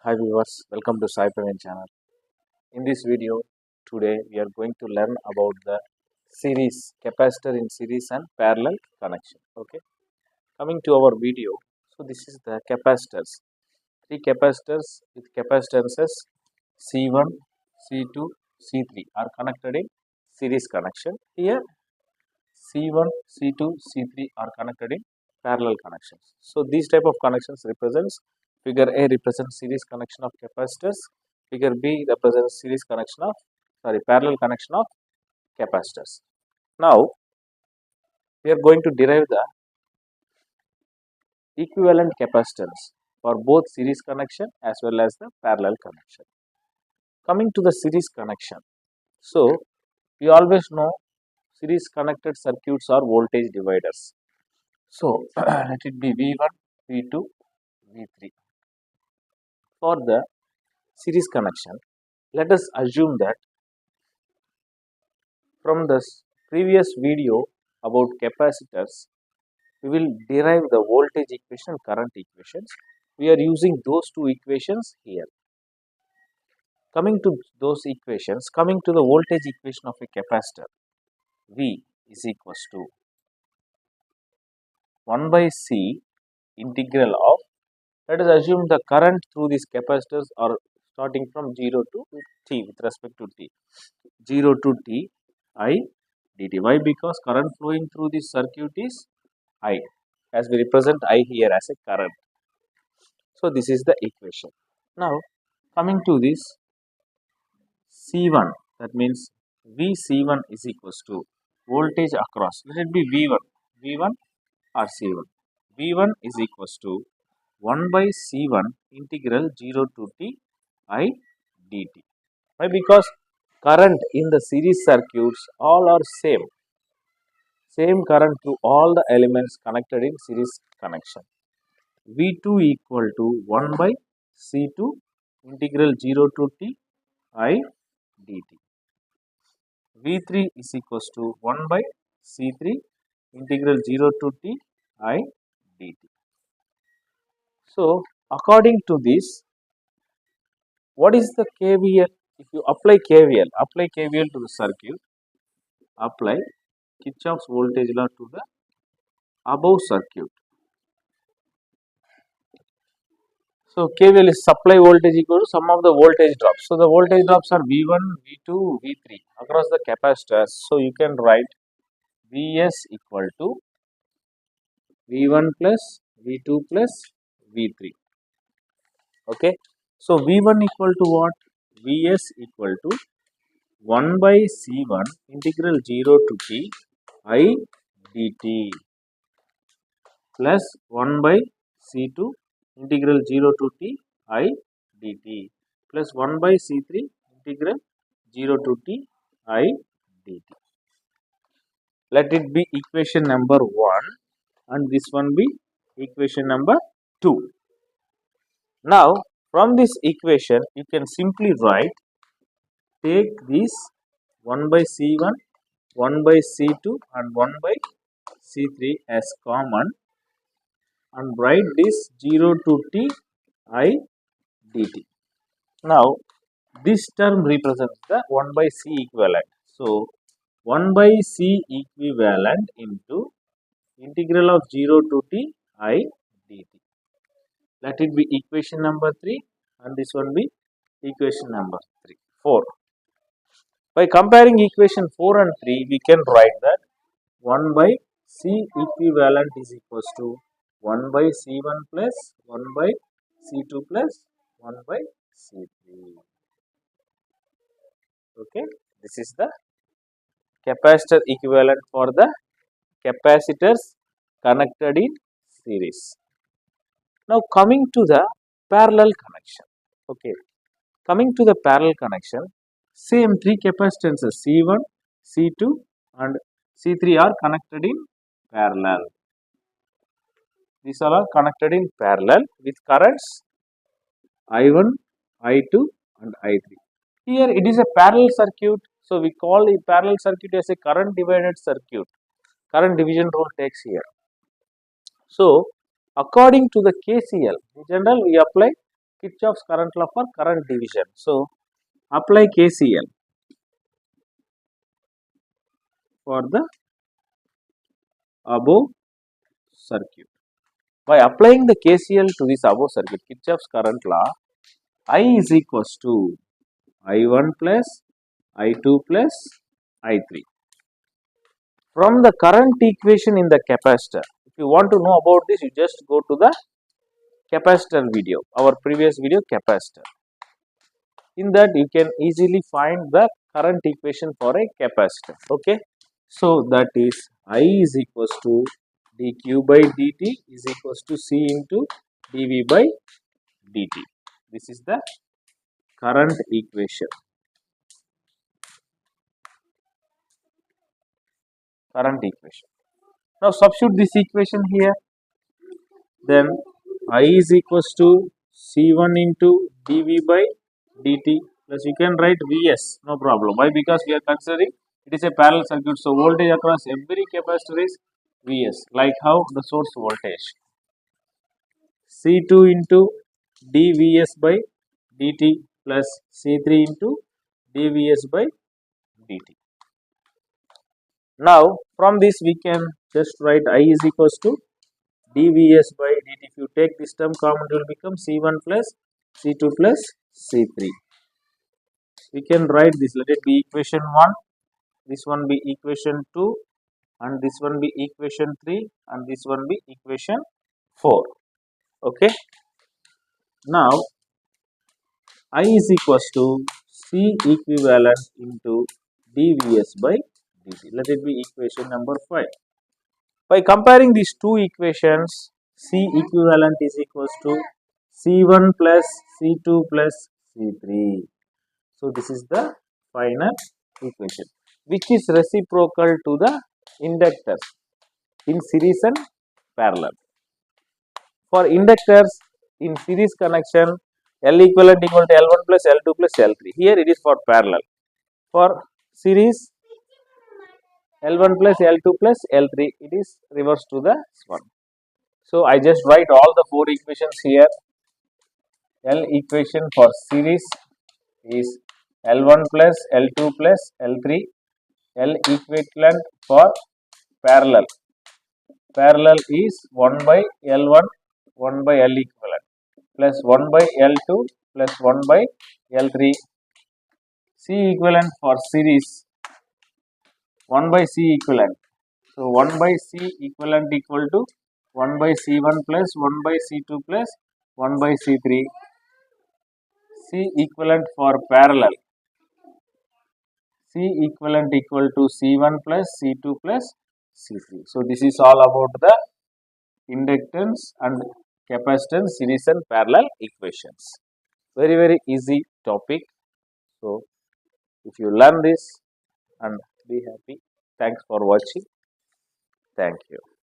Hi viewers, welcome to Sai Praveen channel. In this video, today we are going to learn about the series, capacitor in series and parallel connection. Okay, coming to our video, so this is the capacitors. Three capacitors with capacitances C1, C2, C3 are connected in series connection. Here C1, C2, C3 are connected in parallel connections. So these type of connections represents figure A represents series connection of capacitors, figure B represents series connection of parallel connection of capacitors. Now we are going to derive the equivalent capacitance for both series connection as well as the parallel connection. Coming to the series connection, so we always know series connected circuits are voltage dividers. So let it be V1, V2, V3. For the series connection, let us assume that from the previous video about capacitors, we will derive the voltage equation and current equations. We are using those two equations here. Coming to those equations, coming to the voltage equation of a capacitor, V is equals to 1 by C integral of, let us assume the current through these capacitors are starting from 0 to t with respect to t. 0 to t I dt. Why? Because current flowing through this circuit is I, as we represent I here as a current. So this is the equation. Now coming to this C1, that means VC1 is equals to voltage across. Let it be V1 or C1. V1 is equals to 1 by C1 integral 0 to t I dt. Why? Because current in the series circuits all are same current through all the elements connected in series connection. V2 equal to 1 by C2 integral 0 to t I dt. V3 is equals to 1 by C3 integral 0 to t I dt. So according to this, what is the KVL? If you apply KVL to the circuit, apply Kirchhoff's voltage law to the above circuit. So KVL is supply voltage equal to sum of the voltage drops. So the voltage drops are V1, V2, V3 across the capacitors. So you can write Vs equal to V1 plus V2 plus V3. Okay. So V1 equal to what? Vs equal to 1 by C1 integral 0 to t I dt plus 1 by C2 integral 0 to t I dt plus 1 by C3 integral 0 to t I dt. Let it be equation number 1 and this one be equation number 2. Now from this equation you can simply write, take this 1 by C1, 1 by C2 and 1 by C3 as common and write this 0 to t I dt. Now this term represents the 1 by C equivalent. So 1 by C equivalent into integral of 0 to t I dt. Let it be equation number 3 and this one be equation number 4. By comparing equation 4 and 3, we can write that 1 by C equivalent is equals to 1 by C1 plus 1 by C2 plus 1 by C3. Okay, this is the capacitor equivalent for the capacitors connected in series. Now coming to the parallel connection. Okay, coming to the parallel connection, same three capacitances C1, C2 and C3 are connected in parallel. These all are connected in parallel with currents I1, I2 and I3. Here it is a parallel circuit, so we call a parallel circuit as a current divided circuit. Current division rule takes here. So according to the KCL, in general we apply Kirchhoff's current law for current division. So, apply KCL for the above circuit. By applying the KCL to this above circuit, Kirchhoff's current law, I is equals to I1 plus I2 plus I3. From the current equation in the capacitor, if you want to know about this, you just go to the capacitor video, our previous video capacitor. In that you can easily find the current equation for a capacitor. Okay, so that is I is equals to dq by dt is equals to C into dV by dt. This is the current equation. Now substitute this equation here. Then I is equals to C1 into dV by dt plus you can write Vs, no problem. Why? Because we are considering it is a parallel circuit, so voltage across every capacitor is Vs, like how the source voltage. C2 into dVs by dt plus C3 into dVs by dt. Now from this we can just write I is equals to dVs by dt. If you take this term common, it will become C1 plus C2 plus C3. We can write this, let it be equation 1, this one be equation 2, and this one be equation 3, and this one be equation 4. Okay. Now I is equals to C equivalent into dVs by dt. Let it be equation number 5. By comparing these two equations, C equivalent is equals to C1 plus C2 plus C3. So, this is the final equation, which is reciprocal to the inductors in series and parallel. For inductors in series connection, L equivalent equal to L1 plus L2 plus L3. Here it is for parallel. For series, L1 plus L2 plus L3, it is reverse to the one. So, I just write all the four equations here. L equation for series is L1 plus L2 plus L3. L equivalent for parallel. Parallel is 1 by L1, 1 by L equivalent plus 1 by L2 plus 1 by L3. C equivalent for series 1 by C equivalent. So 1 by C equivalent equal to 1 by C1 plus 1 by C2 plus 1 by C3. C equivalent for parallel. C equivalent equal to C1 plus C2 plus C3. So this is all about the inductance and capacitance series and parallel equations. Very easy topic. So if you learn this and be happy. Thanks for watching. Thank you.